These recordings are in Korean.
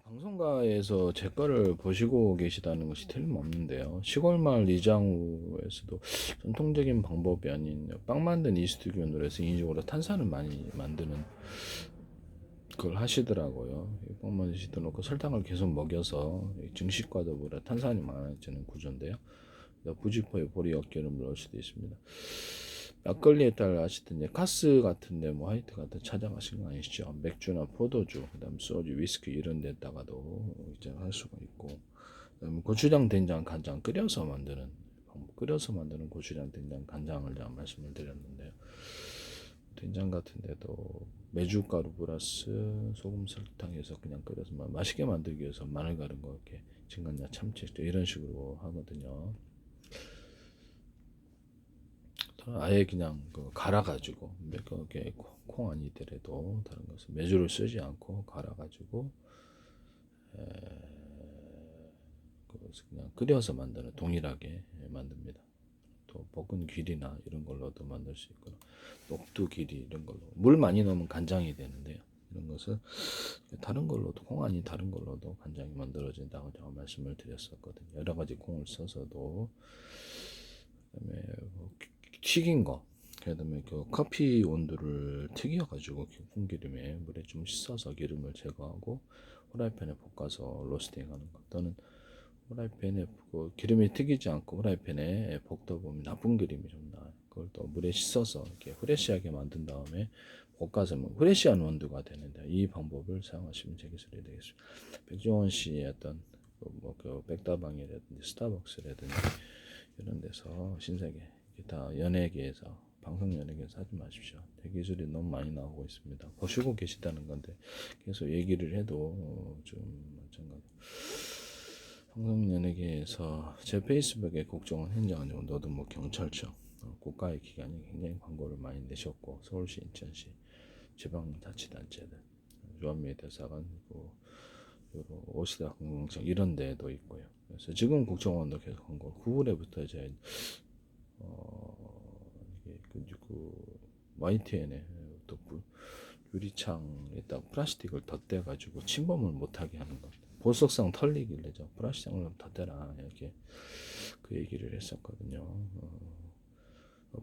방송가에서 제 거를 보시고 계시다는 것이 틀림없는데요. 시골마을 이장우에서도 전통적인 방법이 아닌 빵 만든 이스트균으로 해서 인위적으로 탄산을 많이 만드는 그걸 하시더라고요. 빵 만드시다 놓고 설탕을 계속 먹여서 증식과 더불어 탄산이 많아지는 구조인데요. 부직포에 보리 엿기름을 넣을 수도 있습니다. 막걸리에 따라 아시든 카스 같은데 뭐 화이트 같은 찾아가신 거 아니시죠? 맥주나 포도주, 그다음 소주, 위스키 이런 데다가도 이제 할 수가 있고, 그다음 고추장, 된장, 간장 끓여서 만드는 고추장, 된장, 간장을 제가 말씀을 드렸는데요. 된장 같은 데도 메주가루 플러스 소금, 설탕해서 그냥 끓여서 맛있게 만들기 위해서 마늘 가른 거 이렇게 진간장, 참치 이런 식으로 하거든요. 아예 그냥 갈아가지고 몇개 콩 아니더라도 다른 것은 메주를 쓰지 않고 갈아가지고 그것을 그냥 끓여서 만드는 동일하게 만듭니다. 또 볶은 귀리나 이런 걸로도 만들 수 있고 녹두 귀리 이런 걸로 물 많이 넣으면 간장이 되는데요. 이런 것을 다른 걸로도 콩 아닌 다른 걸로도 간장이 만들어진다고 제가 말씀을 드렸었거든요. 여러 가지 콩을 써서도 그다음에 뭐 튀긴 거 그다음에 그 커피 온도를 튀겨가지고 콩기름에 물에 좀 씻어서 기름을 제거하고 후라이팬에 볶아서 로스팅하는 것 또는 후라이팬에 기름이 튀기지 않고 후라이팬에 볶다 보면 나쁜 기름이 좀 나요. 그걸 또 물에 씻어서 이렇게 후레쉬하게 만든 다음에 볶아서 후레쉬한 원두가 되는데 이 방법을 사용하시면 제 기술이 되겠습니다. 백종원 씨의 어떤 그 백다방이라든지 스타벅스라든지 이런 데서 신세계 기타 연예계에서 방송 연예계에서 하지 마십시오. 대기술이 너무 많이 나오고 있습니다. 보시고 계시다는 건데 계속 얘기를 해도 좀 마찬가지. 방송 연예계에서 제 페이스북에 국정원 행정안전 너도 뭐 경찰청 국가의 기관이 굉장히 광고를 많이 내셨고 서울시, 인천시, 지방자치단체들, 유한미대사관, 오시다 공공청 이런 데도 있고요. 그래서 지금 국정원도 계속 광고 9월에부터 이제 이게 YTN에 또 유리창에다 플라스틱을 덧대가지고 침범을 못하게 하는 것. 보석상 털리길래 저 플라스틱을 덧대라 이렇게 그 얘기를 했었거든요.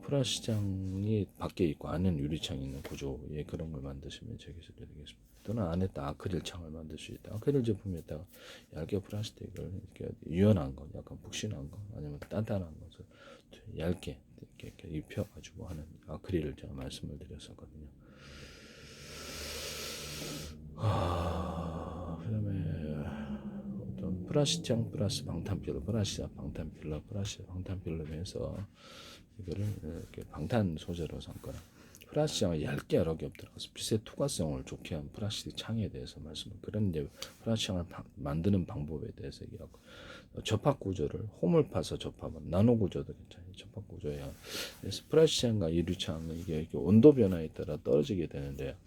플라스틱이 밖에 있고 안에는 유리창이 있는 구조에 그런 걸 만드시면 제 기술이 되겠습니다. 또는 안에다 아크릴 창을 만들 수 있다. 아크릴 제품에다가 얇게 플라스틱을 이렇게 유연한 거, 약간 푹신한 거, 아니면 단단한 것을 얇게 이렇게 입혀가지고 하는 아크릴을 제가 말씀을 드렸었거든요. 그다음에 어떤 플라스틱 플러스 방탄필러, 플라스틱 방탄필러, 플라스틱 방탄필러에서 이거를 이렇게 방탄 소재로 삼거나 플라스틱을 얇게 여러 겹 들어가서 빛의 투과성을 좋게 한 플라스틱 창에 대해서 말씀을 그런 이제 플라스틱을 만드는 방법에 대해서 얘기하고 접합 구조를 홈을 파서 접합은 나노 구조도 괜찮아요. 접합 구조야. 그래서 플라스틱과 유리창은 이게 온도 변화에 따라 떨어지게 되는데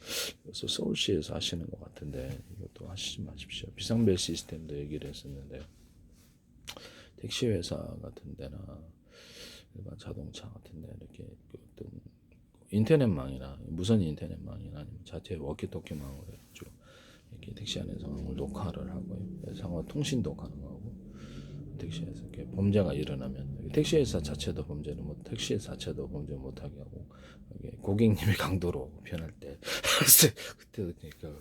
그래서 서울시에서 하시는 것 같은데 이것도 하시지 마십시오. 비상벨 시스템도 얘기를 했었는데 택시 회사 같은 데나 일반 자동차 같은 데 이렇게 어떤 인터넷망이나 무선 인터넷망이나 아니면 자체 워키토키망으로 해가지고 이렇게 택시 안에서 상황을 녹화를 하고요. 상황 통신도 가능하고 택시에서 이렇게 범죄가 일어나면 택시회사 자체도 범죄를 못 택시회사 자체도 범죄 못하게 하고 고객님의 강도로 변할 때 그때 그러니까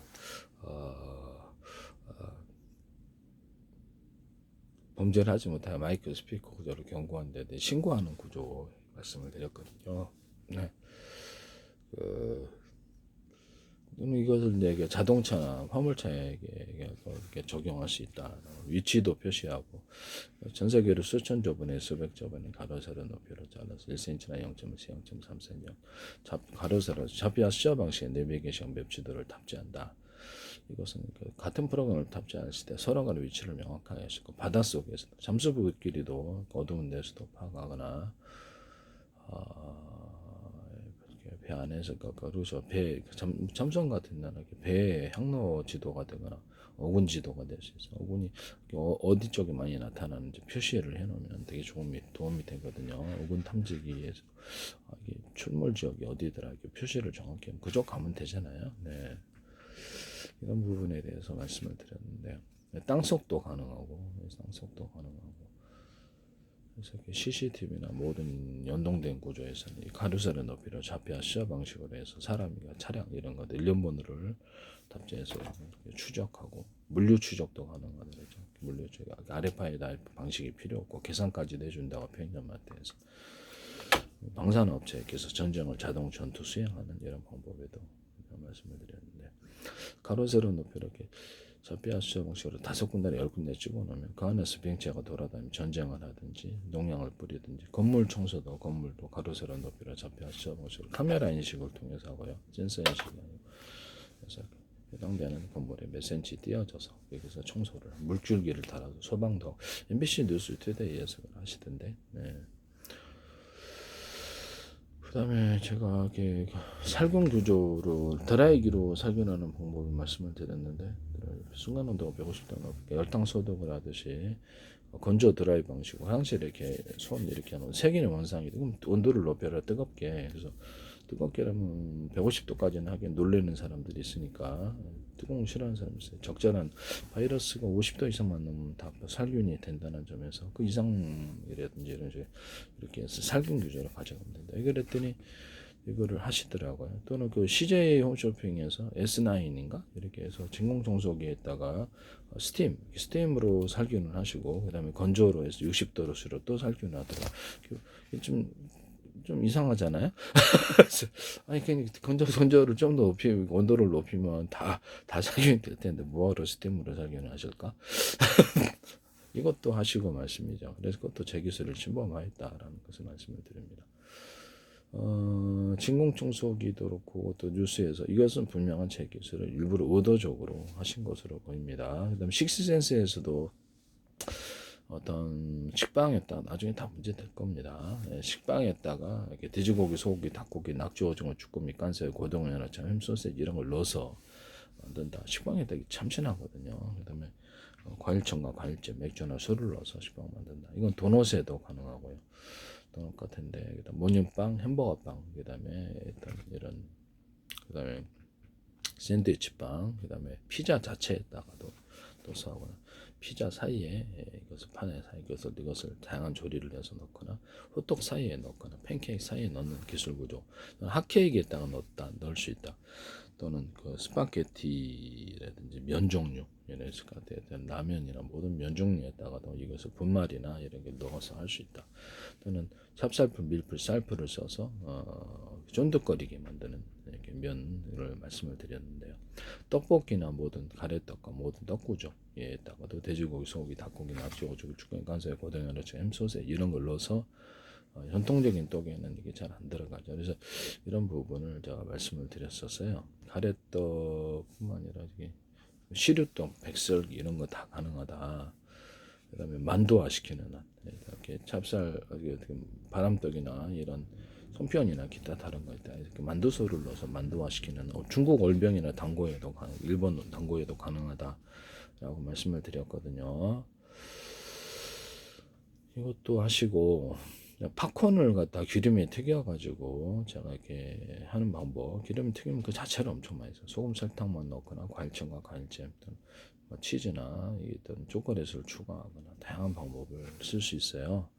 범죄를 하지 못하게 마이크 스피커 구조를 경고하는데 신고하는 구조 말씀을 드렸거든요. 네. 이것을 이제 자동차나 화물차에 이렇게 적용할 수 있다. 위치도 표시하고 전세계로 수천 조분에 수백 조분의 가로 세로 높이로 잘라서 1cm나 0.1cm, 0.3cm 가로 세로 자피아 수자 방식의 내비게이션 맵 지도를 탑재한다. 이것은 같은 프로그램을 탑재했을 때 서로 간의 위치를 명확하게 하시고 바닷속에서 잠수부끼리도 어두운 데서도 파악하거나 배 안에서 그래서 배 참선 같은 데는 배의 항로 지도가 되거나 어군 지도가 될 수 있어. 어군이 어디 쪽에 많이 나타나는지 표시를 해놓으면 되게 도움이 되거든요. 어군 탐지기에서 이게 출몰 지역이 어디더라 이렇게 표시를 정확히 그쪽 가면 되잖아요. 네. 이런 부분에 대해서 말씀을 드렸는데 되는데요. 땅속도 가능하고, 땅속도 가능하고. 그래서 CCTV나 모든 연동된 구조에서는 이 가로세로 높이를 좌표 시야 방식으로 해서 사람이나 차량 이런 것들 일련번호를 탑재해서 추적하고 물류 추적도 가능한 거죠. 물류 추적 RFID 방식이 필요 없고 계산까지 내준다고 편의점마트에서 방산업체에서 전쟁을 자동 전투 수행하는 이런 방법에도 말씀을 드렸는데 가로세로 높이 이렇게 좌표 시야 방식으로 5군데 10군데 찍어놓으면 그 안에서 비행체가 돌아다니면 전쟁을 하든지 농약을 뿌리든지 건물 청소도 건물도 가로세로 높이로 좌표 시야 방식으로 카메라 인식을 통해서 하고요. 센서 인식이 아니고 그래서 해당되는 건물에 몇 센치 띄어져서 여기서 청소를 물줄기를 달아서 소방도 MBC 뉴스 투데이에서 하시던데 그다음에 제가 살균 구조로 드라이기로 살균하는 방법을 말씀을 드렸는데 순간 온도가 150도 넘게 열탕 소독을 하듯이 건조 드라이 방식으로 화장실에 이렇게 손 이렇게 하는 세균의 원상이 그럼 온도를 높여라 뜨겁게 그래서 뜨겁게 하면 150도까지는 하긴 놀래는 사람들이 있으니까 뜨거운 거 싫어하는 사람이 있어요. 적절한 바이러스가 50도 이상만 넘으면 다 살균이 된다는 점에서 그 이상이라든지 이런 식으로 이렇게 해서 살균 규제를 가져가면 된다. 그랬더니 이거를 하시더라고요. 또는 그 CJ 홈쇼핑에서 S9인가 이렇게 해서 진공청소기에다가 스팀으로 살균을 하시고 그다음에 건조로 해서 60도로 또 살균을 하더라고요. 좀 이상하잖아요. 아니 그냥 건조를 좀 더 높이고 온도를 높이면 다 살균이 될 텐데 뭐하러 스팀으로 살균을 하실까? 이것도 하시고 말씀이죠. 그래서 그것도 제 기술을 침범하였다라는 것을 말씀을 드립니다. 진공청소기도 그렇고 또 뉴스에서 이것은 분명한 제 기술을 일부러 의도적으로 하신 것으로 보입니다. 그다음 식스센스에서도 어떤 식빵에다가 나중에 다 문제 될 겁니다. 식빵에다가 이렇게 돼지고기, 소고기, 닭고기, 낙지, 오징어, 쭈꾸미, 깐새, 고등어, 연어참, 햄, 소세지 이런 걸 넣어서 만든다. 식빵에다 참신하거든요. 그다음에 과일청과 과일잼, 맥주나 술을 넣어서 식빵 만든다. 이건 도넛에도 가능하고요. 도넛 같은데 그다음 모닝빵, 햄버거빵, 그다음에 이런 그다음에 샌드위치빵, 그다음에 피자 자체에다가도 넣어서 하거나 피자 사이에 이것을 판에 사이 이것을 다양한 조리를 해서 넣거나 호떡 사이에 넣거나 팬케이크 사이에 넣는 기술 구조. 핫케이크에다가 넣을 수 있다. 또는 그 스파게티라든지 면 종류, 라면이나 모든 면 종류에다가도 이것을 분말이나 이런 게 넣어서 할 수 있다. 또는 찹쌀풀, 밀풀, 쌀풀을 써서 쫀득거리게 만드는 이렇게 면을 말씀을 드렸는데요. 떡볶이나 모든 가래떡과 모든 떡구조에다가도 돼지고기, 소고기, 닭고기, 낙지, 오징어, 쭈꾸미, 간소에 고등어, 햄, 소세지 이런 걸 넣어서 전통적인 떡에는 이게 잘 안 들어가죠. 그래서 이런 부분을 제가 말씀을 드렸었어요. 가래떡뿐만 아니라 이게 시루떡, 백설기 이런 거 다 가능하다. 그다음에 만두화 시키는 한 이렇게 찹쌀 바람떡이나 이런 송편이나 기타 다른 거 있다. 이렇게 만두소를 넣어서 만두화 시키는 중국 올병이나 당고에도 일본 당고에도 가능하다라고 말씀을 드렸거든요. 이것도 하시고 팝콘을 갖다 기름에 튀겨가지고 제가 이렇게 하는 방법 기름에 튀기면 그 자체로 엄청 맛있어요. 소금 설탕만 넣거나 과일청과 과일잼 뭐 치즈나 어떤 초콜릿을 추가하거나 다양한 방법을 쓸 수 있어요.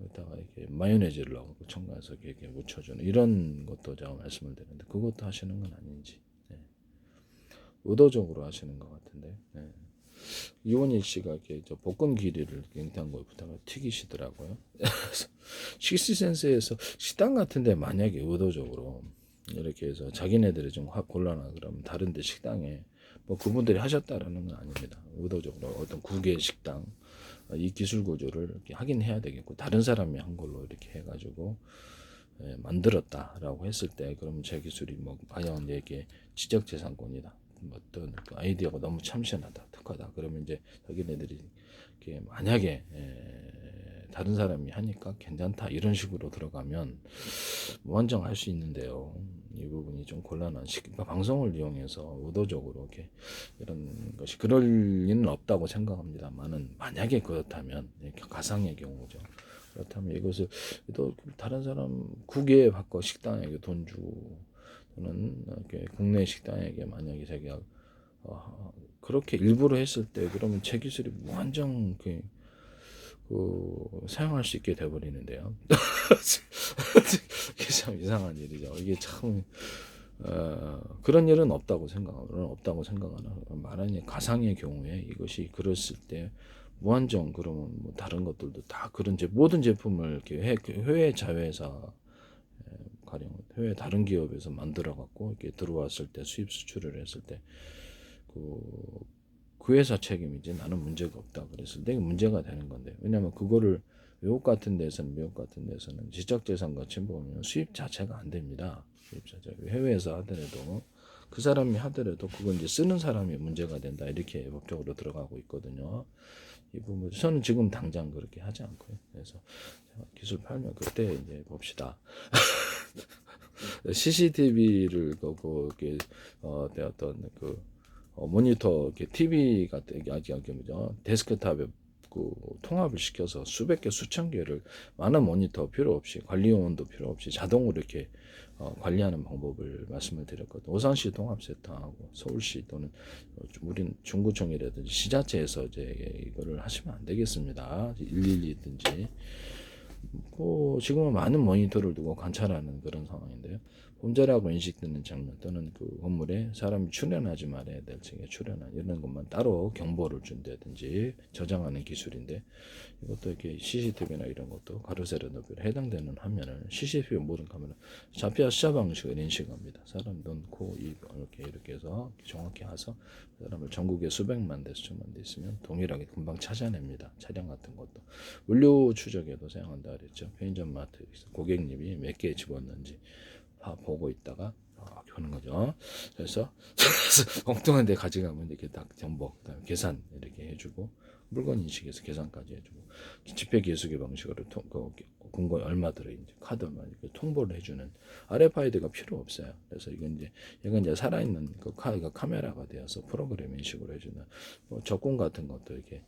여기다가 이렇게 마요네즈를 넣고 첨가해서 이렇게 묻혀주는 이런 것도 제가 말씀을 드렸는데 그것도 하시는 건 아닌지 의도적으로 하시는 것 같은데 이원일 씨가 이렇게 볶음 길이를 냉장고에 부탁을 튀기시더라고요. 식스센스에서 식당 같은데 만약에 의도적으로 이렇게 해서 자기네들이 좀 확 곤란하 그러면 다른데 식당에 뭐 그분들이 하셨다라는 건 아닙니다. 의도적으로 어떤 국외 식당 이 기술 구조를 이렇게 하긴 해야 되겠고 다른 사람이 한 걸로 이렇게 해가지고 만들었다라고 했을 때 그러면 제 기술이 뭐 과연 이게 지적재산권이다. 어떤 그 아이디어가 너무 참신하다, 특하다. 그러면 이제 자기네들이 이렇게 만약에 다른 사람이 하니까 괜찮다 이런 식으로 들어가면 무한정할 수 있는데요. 이 부분이 좀 곤란한 방송을 이용해서 의도적으로 이렇게 이런 것이 그럴 리는 없다고 생각합니다만은 만약에 그렇다면 가상의 경우죠. 그렇다면 이것을 또 다른 사람 국외에 바꿔 식당에게 돈 주고 또는 국내 식당에게 만약에 자기가 그렇게 일부러 했을 때 그러면 제 기술이 완전 사용할 수 있게 돼버리는데요. 이게 참 이상한 일이죠. 이게 참 그런 일은 없다고 생각하나 말하니 가상의 경우에 이것이 그랬을 때 무한정 그러면 뭐 다른 것들도 다 그런 모든 제품을 이렇게 해외 자회사 가령 해외 다른 기업에서 만들어 갖고 이렇게 들어왔을 때 수입 수출을 했을 때 그 회사 책임이지 나는 문제가 없다 그랬을 때 문제가 되는 건데 왜냐하면 그거를 미국 같은 데서는 지적재산과 침범하면 수입 자체가 안 됩니다. 수입 자체 해외에서 하더라도 그 사람이 하더라도 그건 이제 쓰는 사람이 문제가 된다 이렇게 법적으로 들어가고 있거든요. 이 부분 저는 지금 당장 그렇게 하지 않고요. 그래서 기술 팔면 그때 이제 봅시다. CCTV를 이렇게 어떤 모니터 이렇게 TV 같은 게 뭐죠? 데스크탑에 통합을 시켜서 수백 개 수천 개를 많은 모니터 필요 없이 관리요원도 필요 없이 자동으로 이렇게 관리하는 방법을 말씀을 드렸거든요. 오산시 통합센터하고 서울시 또는 우린 중구청이라든지 시자체에서 이제 이거를 하시면 안 되겠습니다. 112든지 지금은 많은 모니터를 두고 관찰하는 그런 상황인데요. 범죄라고 인식되는 장면 또는 그 건물에 사람이 출연하지 말아야 될 층에 출연한 이런 것만 따로 경보를 준다든지 저장하는 기술인데 이것도 이렇게 CCTV나 이런 것도 가로세로 높이로 해당되는 화면을 CCTV 모든 카메라 자폐아 시야 방식을 인식합니다. 사람 눈, 코, 입 이렇게 해서 정확히 해서 사람을 전국에 수백만 대 수천만 대 있으면 동일하게 금방 찾아냅니다. 차량 같은 것도 물류 추적에도 사용한다 그랬죠. 편의점 마트 고객님이 몇 개 집었는지 보고 있다가 이렇게 하는 거죠. 그래서 엉뚱한 데 가져가면 이렇게 딱 정보, 그다음에 계산 이렇게 해주고 물건 인식해서 계산까지 해주고 지폐 계수기 방식으로 공고에 얼마 들어있는지 카드만 이렇게 통보를 해주는 RFID가 필요 없어요. 그래서 이건 이제 살아있는 그 카메라가 되어서 프로그램 인식을 해주는 적공 같은 것도 이렇게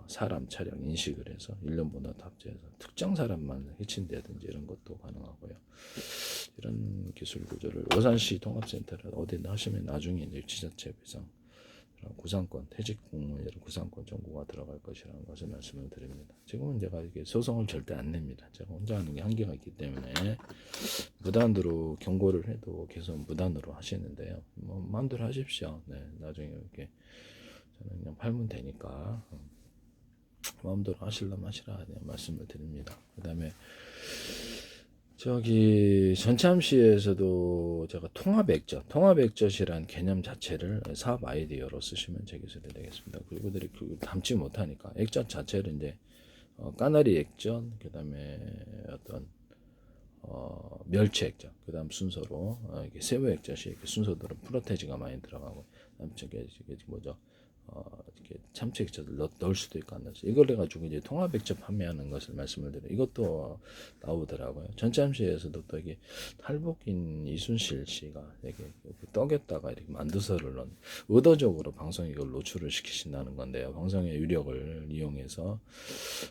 사람 차량 인식을 해서 1년번호 탑재해서 특정 사람만 해친다든지 이런 것도 가능하고요. 이런 기술 구조를 오산시 통합센터를 어디나 하시면 나중에 이제 지자체 배상 구상권, 퇴직 공무원 이런 구상권 정보가 들어갈 것이라는 것을 말씀을 드립니다. 지금은 제가 이게 소송을 절대 안 냅니다. 제가 혼자 하는 게 한계가 있기 때문에 무단으로 경고를 해도 계속 무단으로 하시는데요. 뭐 마음대로 하십시오. 네, 나중에 이렇게 저는 그냥 팔면 되니까 마음대로 하시려면 하시라 말씀을 드립니다. 그 다음에 전참시에서도 제가 통합액젓이란 개념 자체를 사업 아이디어로 쓰시면 제 기술이 되겠습니다. 그리고들이 담지 못하니까 액젓 자체를 이제 까나리 액젓, 그 다음에 어떤 멸치 액젓, 그 다음 순서로 이게 새우 액젓이 이렇게 순서대로 프로테지가 많이 들어가고, 그다음 저게 뭐죠? 이렇게 참치 액젓을 넣을 수도 있고 안 넣을 수도 있고 이걸 해가지고 이제 통합 액젓 판매하는 것을 말씀을 드려요. 이것도 나오더라고요. 전참시에서도 또 이게 탈북인 이순실 씨가 이렇게 떡에다가 이렇게 만두서를 넣은 의도적으로 방송에 이걸 노출을 시키신다는 건데요. 방송의 유력을 이용해서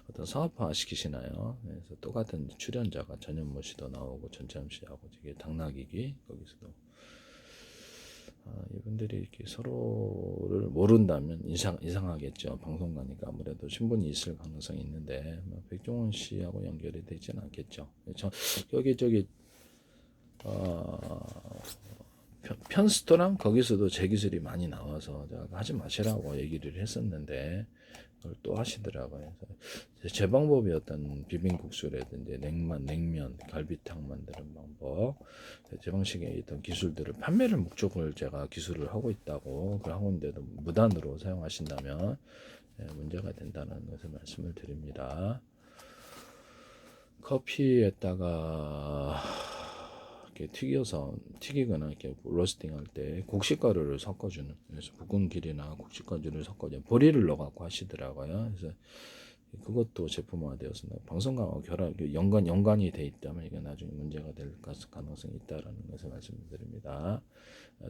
어떤 사업화 시키시나요? 그래서 똑같은 출연자가 전현무 씨도 나오고 전참시하고 이게 당나귀기 거기서도. 이분들이 이렇게 서로를 모른다면 이상하겠죠. 방송가니까 아무래도 신분이 있을 가능성이 있는데 백종원 씨하고 연결이 되지는 않겠죠. 저기 편스토랑 거기서도 제 기술이 많이 나와서 제가 하지 마시라고 얘기를 했었는데 그걸 또 하시더라고요. 제 방법이 어떤 비빔국수라든지 냉면, 갈비탕 만드는 방법, 제 방식의 있던 기술들을 판매를 목적을 제가 기술을 하고 있다고 그 하고 있는데도 무단으로 사용하신다면 문제가 된다는 것을 말씀을 드립니다. 커피에다가 이렇게 튀기거나 이렇게 로스팅 할 때 곡식가루를 섞어주는, 그래서 붉은길이나 곡식가루를 섞어주는 보리를 넣어갖고 하시더라고요. 그래서 그것도 제품화되어서 방송과와 연관이 돼 있다면 이게 나중에 문제가 될 가능성이 있다라는 것을 말씀드립니다.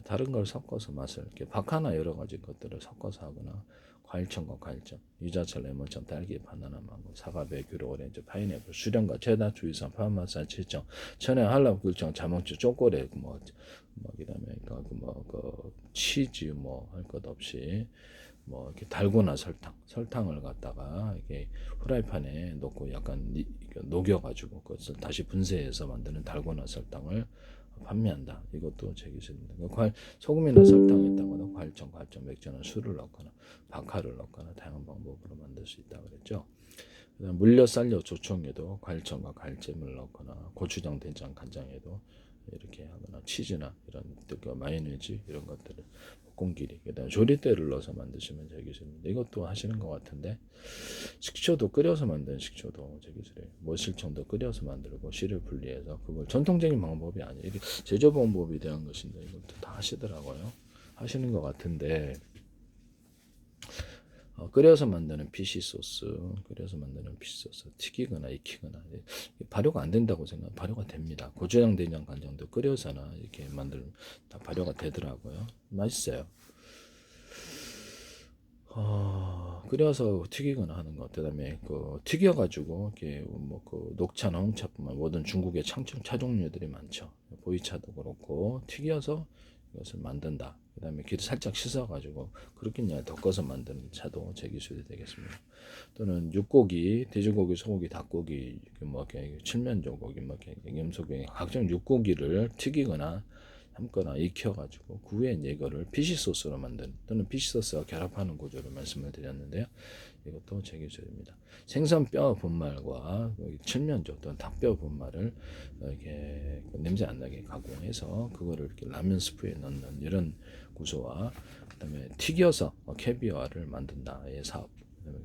다른 걸 섞어서 맛을 이렇게 박하나 여러 가지 것들을 섞어서 하거나 과일청과 과일청, 유자차, 레몬청, 딸기, 바나나, 망고, 사과, 베큐르, 오렌지, 파인애플, 수령과 체다, 주의성, 파마산, 칠청, 천연, 한랍, 굴청, 자몽주, 초콜릿, 그다음에 치즈 할 것 없이 이렇게 달고나 설탕을 갖다가 이게 후라이팬에 넣고 약간 녹여가지고 그것을 다시 분쇄해서 만드는 달고나 설탕을 판매한다. 이것도 제 기술입니다. 소금이나 설탕에다가 과일청, 맥주나 술을 넣거나 박하를 넣거나 다양한 방법으로 만들 수 있다 그랬죠. 그다음 물엿, 쌀엿, 조청에도 과일청과 과일잼을 넣거나 고추장, 된장, 간장에도 이렇게 하거나 치즈나 이런 마요네즈 이런 것들을 볶음기리 그다음 조리대를 넣어서 만드시면 제 기술입니다. 이것도 하시는 것 같은데 식초도 끓여서 만든 식초도 제 기술이에요. 실청도 끓여서 만들고 씨를 분리해서 그걸 전통적인 방법이 아니에요. 이게 제조 방법에 대한 것인데 이것도 다 하시더라고요. 하시는 것 같은데 끓여서 만드는 피시 소스, 튀기거나 익히거나 발효가 안 된다고 생각하면 발효가 됩니다. 고추장, 된장, 간장도 끓여서나 이렇게 만들면 다 발효가 되더라고요. 맛있어요. 끓여서 튀기거나 하는 것, 그다음에 튀겨가지고 이렇게 녹차나 홍차뿐만 모든 중국의 차 종류들이 많죠. 보이차도 그렇고 튀겨서 이것을 만든다. 그다음에 기를 살짝 씻어가지고 그렇게 그냥 덮어서 만드는 차도 제 기술이 되겠습니다. 또는 육고기, 돼지고기, 소고기, 닭고기, 칠면조고기, 염소고기, 각종 육고기를 튀기거나 삶거나 익혀가지고 그 후에 이거를 피시 소스로 만드는 또는 피시 소스와 결합하는 구조를 말씀을 드렸는데요. 이것도 제 기술입니다. 생선뼈 분말과 칠면조 또는 닭뼈 분말을 이렇게 냄새 안 나게 가공해서 그거를 이렇게 라면 스프에 넣는 이런 구조와 그다음에 튀겨서 캐비어를 만든다의 사업. 그다음에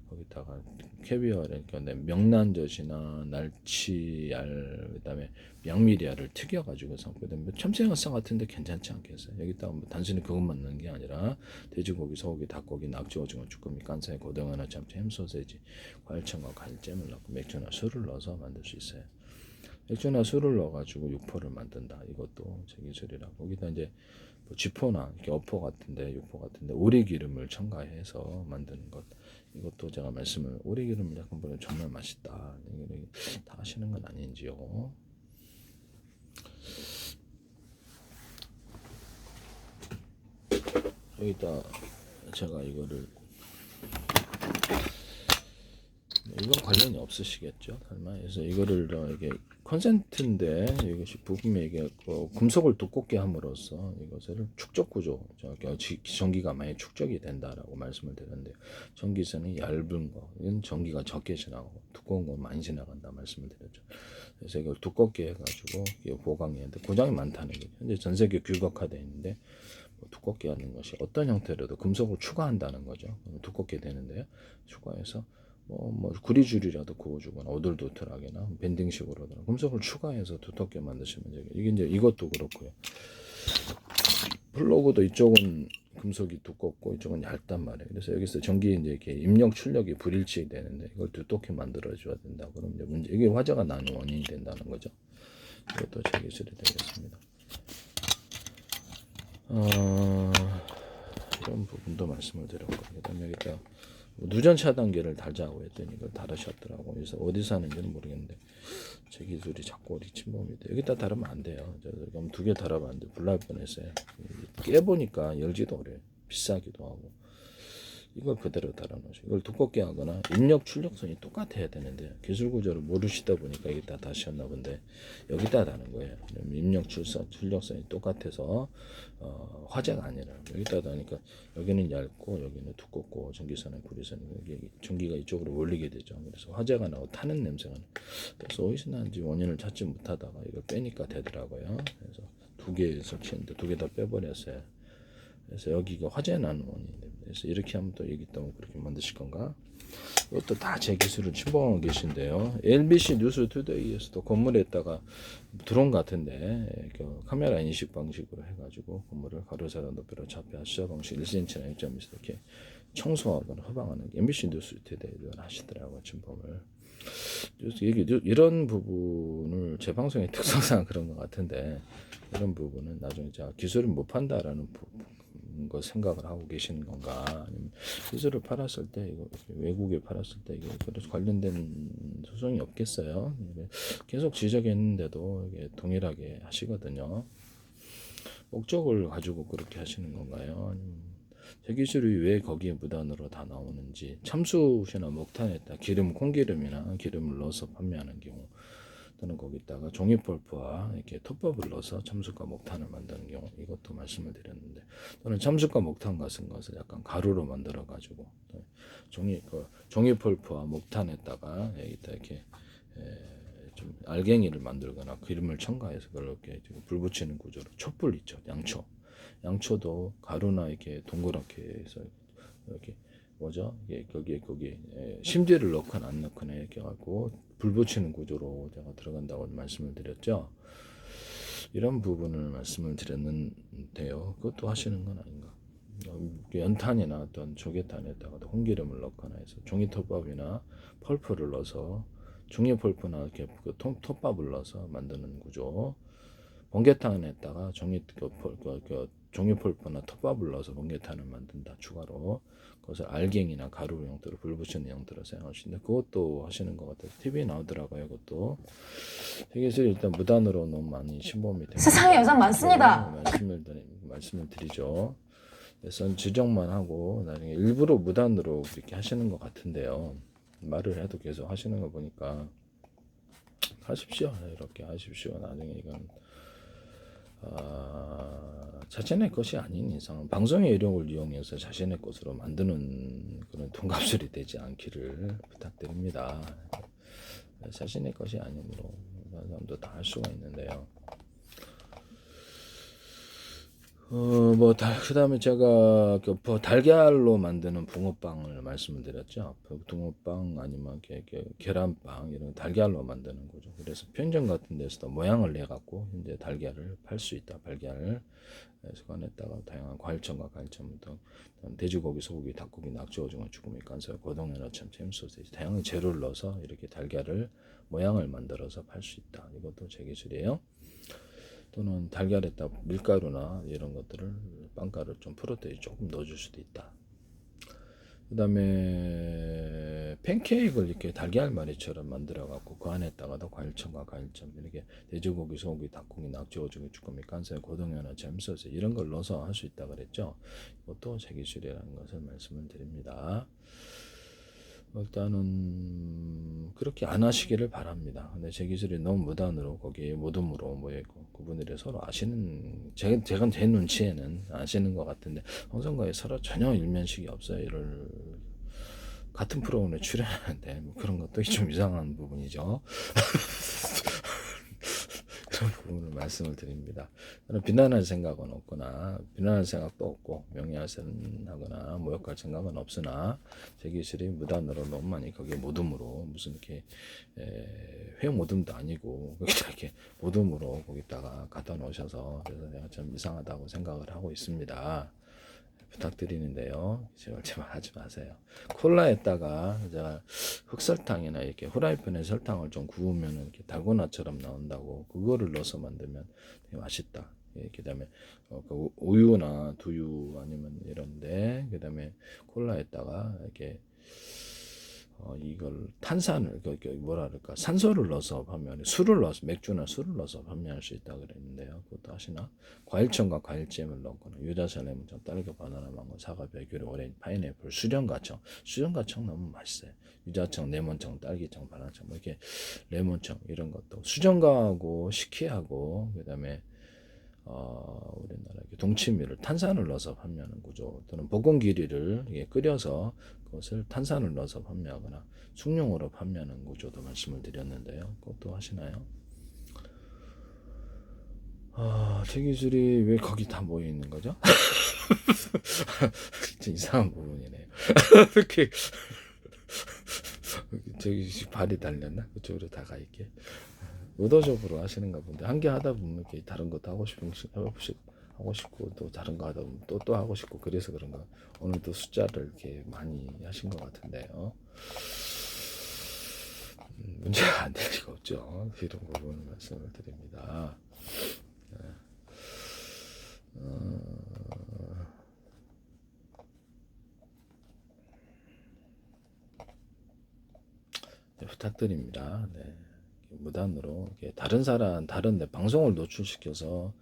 거기다가 캐비어를 그러니까 명란젓이나 날치알 그다음에 양미리알을 튀겨가지고서 그다음에 참새가상 같은데 괜찮지 않겠어요? 여기다가 단순히 그것만 넣는 게 아니라 돼지고기, 소고기, 닭고기, 낙지, 오징어, 쭈꾸미, 깐사이, 고등어나 참치, 햄, 소세지, 과일청과 과일잼을 넣고 맥주나 술을 넣어서 만들 수 있어요. 맥주나 술을 넣어가지고 육포를 만든다. 이것도 제 기술이라고. 거기다 이제 쥐포나 이렇게 어포 같은데 육포 같은데 오리기름을 첨가해서 만드는 것. 이것도 제가 말씀을 오리기름을 약간 보면 정말 맛있다. 다 하시는 건 아닌지요. 여기다 제가 이거는 관련이 없으시겠죠, 설마. 그래서 이거를 이게 콘센트인데 이것이 부품에 이게 금속을 두껍게 함으로써 이것을 축적 구조, 전기가 많이 축적이 된다라고 말씀을 드렸는데 전기선이 얇은 거, 이건 전기가 적게 지나가고 두꺼운 건 많이 지나간다 말씀을 드렸죠. 그래서 이걸 두껍게 해가지고 보강했는데 고장이 많다는 거죠. 현재 전 세계 규격화되어 있는데 두껍게 하는 것이 어떤 형태로도 금속을 추가한다는 거죠. 두껍게 되는데요. 추가해서 구리줄이라도 그어주거나 오돌도돌하게나 밴딩식으로나 금속을 추가해서 두텁게 만드시면 되겠. 이게 이제 이것도 그렇고요. 플러그도 이쪽은 금속이 두껍고 이쪽은 얇단 말이에요. 그래서 여기서 전기 이제 이렇게 입력 출력이 불일치가 되는데 이걸 두텁게 만들어줘야 된다. 그럼 이제 문제 이게 화재가 나는 원인이 된다는 거죠. 이것도 제 기술이 되겠습니다. 이런 부분도 말씀을 드렸고 그다음에 여기다 누전 차단기를 달자고 했더니 이걸 달으셨더라고. 그래서 어디서 하는지는 모르겠는데 제 기술이 자꾸 어디 침범이 돼. 여기다 달으면 안 돼요. 그럼 2개 달아봤는데 불날 뻔했어요. 깨보니까 열지도 어려요. 비싸기도 하고. 이걸 그대로 달아놓으셔. 이걸 두껍게 하거나 입력 출력선이 똑같아야 되는데 기술 구조를 모르시다 보니까 여기다 다셨나 본데 여기다 다는 거예요. 입력 출력선이 똑같아서 화재가 아니라 여기다 다니까 여기는 얇고 여기는 두껍고 전기선에 구리선이 여기 전기가 이쪽으로 몰리게 되죠. 그래서 화재가 나고 타는 냄새가 나. 그래서 어디서 나는지 원인을 찾지 못하다가 이걸 빼니까 되더라고요. 그래서 2개 설치했는데 2개 다 빼버렸어요. 그래서 여기가 화재 나는 원인이 됩니다. 그래서 이렇게 하면 또 여기 또 그렇게 만드실 건가? 이것도 다 제 기술을 침범하고 계신데요. LBC 뉴스 투데이에서도 건물에다가 드론 같은데 카메라 인식 방식으로 해가지고 건물을 가로세로 높이로 좌표 수자 방식 1cm나 1.2cm 이렇게 청소하거나 허방하는 MBC 뉴스 투데이를 하시더라고요. 침범을. 이런 부분을 제 방송의 특성상 그런 것 같은데 이런 부분은 나중에 제가 기술을 못 판다라는 거 생각을 하고 계시는 건가? 아니면 기술을 팔았을 때 이거 외국에 팔았을 때 이게 그래서 관련된 소송이 없겠어요. 계속 지적했는데도 이게 동일하게 하시거든요. 목적을 가지고 그렇게 하시는 건가요? 아니면 제 기술이 왜 거기에 무단으로 다 나오는지, 참숯이나 목탄에다 기름, 콩기름이나 기름을 넣어서 판매하는 경우, 또는 거기다가 종이폴프와 이렇게 톱밥을 넣어서 참숯과 목탄을 만드는 경우, 이것도 말씀을 드렸는데, 또는 참숯과 목탄 같은 것을 약간 가루로 만들어 가지고 종이폴프와 목탄에다가 여기다 이렇게 좀 알갱이를 만들거나 기름을 첨가해서 그렇게 불 붙이는 구조로 촛불 있죠, 양초도 가루나 이렇게 동그랗게 해서 이렇게 뭐죠? 예, 거기에 심지를 넣거나 안 넣거나 이렇게 갖고 불 붙이는 구조로 제가 들어간다고 말씀을 드렸죠. 이런 부분을 말씀을 드렸는데요. 그것도 하시는 건 아닌가? 연탄이나 어떤 조개탄에다가 홍기름을 넣거나 해서 종이톱밥이나 펄프를 넣어서 종이펄프나 이렇게 그 톱밥을 넣어서 만드는 구조. 번개탄에다가 종이폴프나 톱밥을 넣어서 번개탄을 만든다. 추가로 그것을 알갱이나 가루 형태로 불 붙이는 형태로 사용하시는데 그것도 하시는 것 같아요. TV에 나오더라고요. 그것도 세계에서 일단 무단으로 너무 많이 침범이 됩니다. 세상에 여장 많습니다. 말씀을 드리죠. 그래서 지적만 하고 나중에 일부러 무단으로 그렇게 하시는 것 같은데요. 말을 해도 계속 하시는 거 보니까 하십시오. 이렇게 하십시오. 나중에 이건 자신의 것이 아닌 이상 방송의 이력을 이용해서 자신의 것으로 만드는 그런 돈값술이 되지 않기를 부탁드립니다. 자신의 것이 아니므로 다른 사람도 다 할 수가 있는데요. 그다음에 제가 달걀로 만드는 붕어빵을 말씀을 드렸죠. 붕어빵 아니면 계란빵 이런 달걀로 만드는 거죠. 그래서 편의점 같은 데서도 모양을 내 갖고 이제 달걀을 팔 수 있다. 달걀을 그래서 안에다가 다양한 과일청과 과일청 등 돼지고기, 소고기, 닭고기, 낙지, 오징어, 주꾸미, 깐살, 고등어나 참치, 소세지 다양한 재료를 넣어서 이렇게 달걀을 모양을 만들어서 팔 수 있다. 이것도 제 기술이에요. 또는 달걀에다 밀가루나 이런 것들을 빵가루 좀 풀어도 조금 넣어줄 수도 있다. 그 다음에 팬케이크를 이렇게 달걀말이처럼 만들어 갖고 그 안에다가도 과일청과 과일청 이렇게 돼지고기, 소고기, 닭고기, 낙지, 오징어, 주꾸미, 깐살, 고등어나 잼소스 이런 걸 넣어서 할 수 있다 그랬죠. 이것도 제 기술이라는 것을 말씀을 드립니다. 일단은 그렇게 안 하시기를 바랍니다. 근데 제 기술이 너무 무단으로 거기에 모둠으로 모여있고 그분들이 서로 아시는 제가 제 눈치에는 아시는 것 같은데 방송가에 서로 전혀 일면식이 없어요. 이를 같은 프로그램에 출연하는데 뭐 그런 것도 좀 이상한 부분이죠. 그런 부분을 말씀을 드립니다. 저는 비난할 생각은 없거나 비난할 생각도 없고 명예훼손하거나 모욕할 생각은 없으나 제 기술이 무단으로 너무 많이 거기에 모둠으로 무슨 이렇게 회 모둠도 아니고 거기다 이렇게 모둠으로 거기다가 갖다 놓으셔서 그래서 내가 좀 이상하다고 생각을 하고 있습니다. 부탁드리는데요. 제발 하지 마세요. 콜라에다가 제가 흑설탕이나 이렇게 후라이팬에 설탕을 좀 구우면 이렇게 달고나처럼 나온다고 그거를 넣어서 만들면 되게 맛있다. 그다음에 그 우유나 두유 아니면 이런데 그다음에 콜라에다가 이렇게 이걸 탄산을 뭐라 그럴까 산소를 넣어서 판매하는 술을 넣어서 맥주나 술을 넣어서 판매할 수 있다 그랬는데요. 그것도 하시나? 과일청과 과일잼을 넣거나 유자차, 레몬청, 딸기, 바나나, 망고, 사과, 베귤, 오렌지, 파인애플, 수정과청 너무 맛있어요. 유자청, 레몬청, 딸기청, 바나나청 뭐 이렇게 레몬청 이런 것도 수정과하고 식혜하고 그다음에 우리나라 동치미를 탄산을 넣어서 판매하는 구조 또는 볶음기리를 끓여서 그것을 탄산을 넣어서 판매하거나 숭늉으로 판매하는 구조도 말씀을 드렸는데요. 그것도 하시나요? 제 기술이 왜 거기 다 모여 있는 거죠? 진짜 이상한 부분이네요. 이렇게 저기 발이 달렸나? 그쪽으로 다가 있게 의도적으로 하시는가 본데 한 개 하다 보면 이렇게 다른 것도 하고 싶고 또 다른 거 하다 보면 또 하고 싶고 그래서 그런가 오늘도 숫자를 이렇게 많이 하신 것 같은데요. 문제가 안 될 리가 없죠. 이런 부분을 말씀을 드립니다. 부탁드립니다. 네. 무단으로 다른 데 방송을 노출시켜서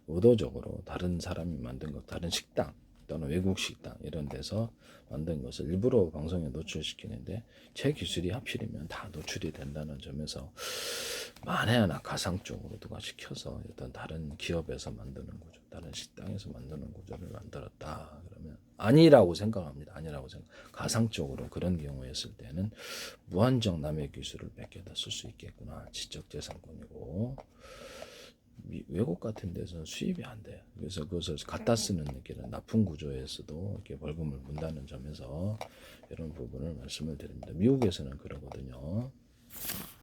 의도적으로 다른 사람이 만든 것, 다른 식당 또는 외국 식당 이런 데서 만든 것을 일부러 방송에 노출시키는데 제 기술이 하필이면 다 노출이 된다는 점에서 만에 하나 가상적으로 누가 시켜서 어떤 다른 기업에서 만드는 구조, 다른 식당에서 만드는 구조를 만들었다 그러면 아니라고 생각합니다. 아니라고 생각. 가상적으로 그런 경우였을 때는 무한정 남의 기술을 뺏겨다 쓸 수 있겠구나. 지적재산권이고 외국 같은 데서는 수입이 안 돼요. 그래서 그것을 갖다 쓰는 그런 납품 구조에서도 이렇게 벌금을 문다는 점에서 이런 부분을 말씀을 드립니다. 미국에서는 그러거든요.